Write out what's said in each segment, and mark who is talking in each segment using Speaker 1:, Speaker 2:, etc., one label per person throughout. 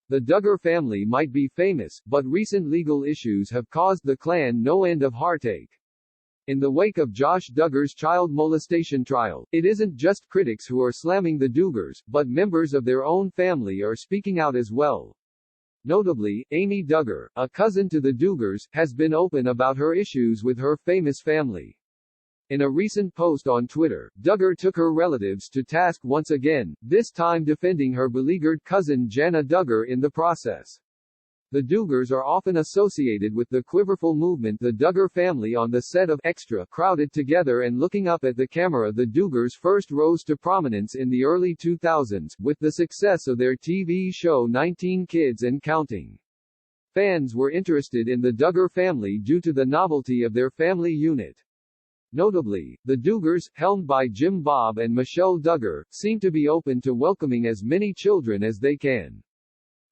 Speaker 1: The Duggar family might be famous, but recent legal issues have caused the clan no end of heartache. In the wake of Josh Duggar's child molestation trial, it isn't just critics who are slamming the Duggars, but members of their own family are speaking out as well. Notably, Amy Duggar, a cousin to the Duggars, has been open about her issues with her famous family. In a recent post on Twitter, Duggar took her relatives to task once again, this time defending her beleaguered cousin Jana Duggar in the process. The Duggars are often associated with the quiverful movement. The Duggar family on the set of Extra crowded together and looking up at the camera. The Duggars first rose to prominence in the early 2000s, with the success of their TV show 19 Kids and Counting. Fans were interested in the Duggar family due to the novelty of their family unit. Notably, the Duggars, helmed by Jim Bob and Michelle Duggar, seem to be open to welcoming as many children as they can.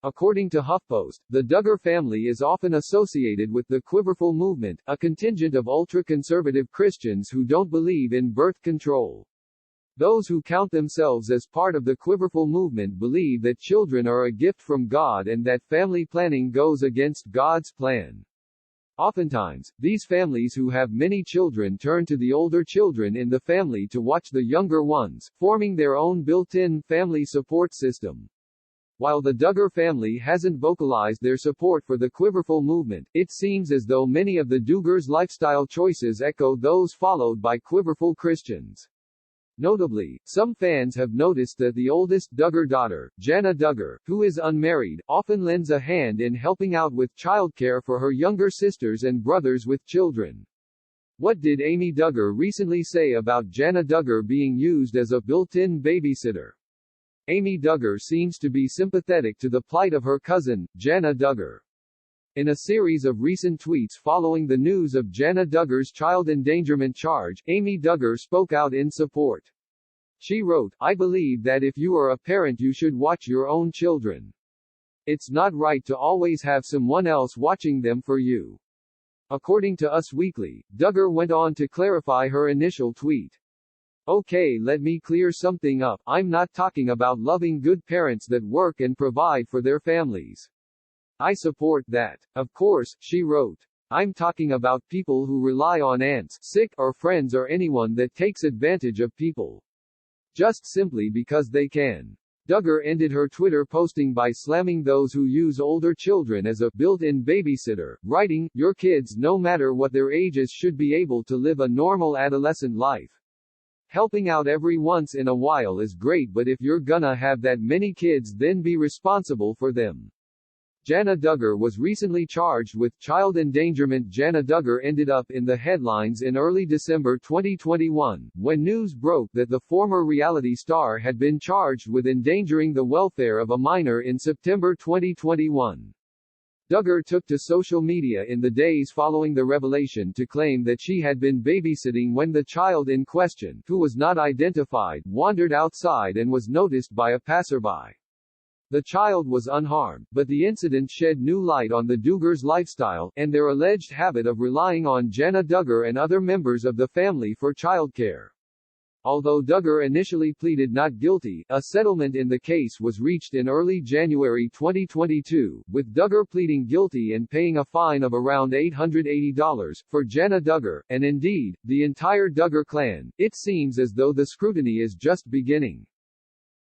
Speaker 1: According to HuffPost, the Duggar family is often associated with the quiverful movement, a contingent of ultra-conservative Christians who don't believe in birth control. Those who count themselves as part of the quiverful movement believe that children are a gift from God and that family planning goes against God's plan. Oftentimes, these families who have many children turn to the older children in the family to watch the younger ones, forming their own built-in family support system. While the Duggar family hasn't vocalized their support for the quiverful movement, it seems as though many of the Duggars' lifestyle choices echo those followed by quiverful Christians. Notably, some fans have noticed that the oldest Duggar daughter, Jana Duggar, who is unmarried, often lends a hand in helping out with childcare for her younger sisters and brothers with children. What did Amy Duggar recently say about Jana Duggar being used as a built-in babysitter? Amy Duggar seems to be sympathetic to the plight of her cousin, Jana Duggar. In a series of recent tweets following the news of Jana Duggar's child endangerment charge, Amy Duggar spoke out in support. She wrote, "I believe that if you are a parent you should watch your own children. It's not right to always have someone else watching them for you." According to Us Weekly, Duggar went on to clarify her initial tweet. "Okay, let me clear something up. I'm not talking about loving good parents that work and provide for their families. I support that. Of course," she wrote. "I'm talking about people who rely on aunts, sick, or friends or anyone that takes advantage of people. Just simply because they can." Duggar ended her Twitter posting by slamming those who use older children as a built-in babysitter, writing, "Your kids, no matter what their ages, should be able to live a normal adolescent life. Helping out every once in a while is great, but if you're gonna have that many kids, then be responsible for them." Jana Duggar was recently charged with child endangerment. Jana Duggar ended up in the headlines in early December 2021, when news broke that the former reality star had been charged with endangering the welfare of a minor in September 2021. Duggar took to social media in the days following the revelation to claim that she had been babysitting when the child in question, who was not identified, wandered outside and was noticed by a passerby. The child was unharmed, but the incident shed new light on the Duggars' lifestyle, and their alleged habit of relying on Jana Duggar and other members of the family for childcare. Although Duggar initially pleaded not guilty, a settlement in the case was reached in early January 2022, with Duggar pleading guilty and paying a fine of around $880 for Jana Duggar, and indeed, the entire Duggar clan. It seems as though the scrutiny is just beginning.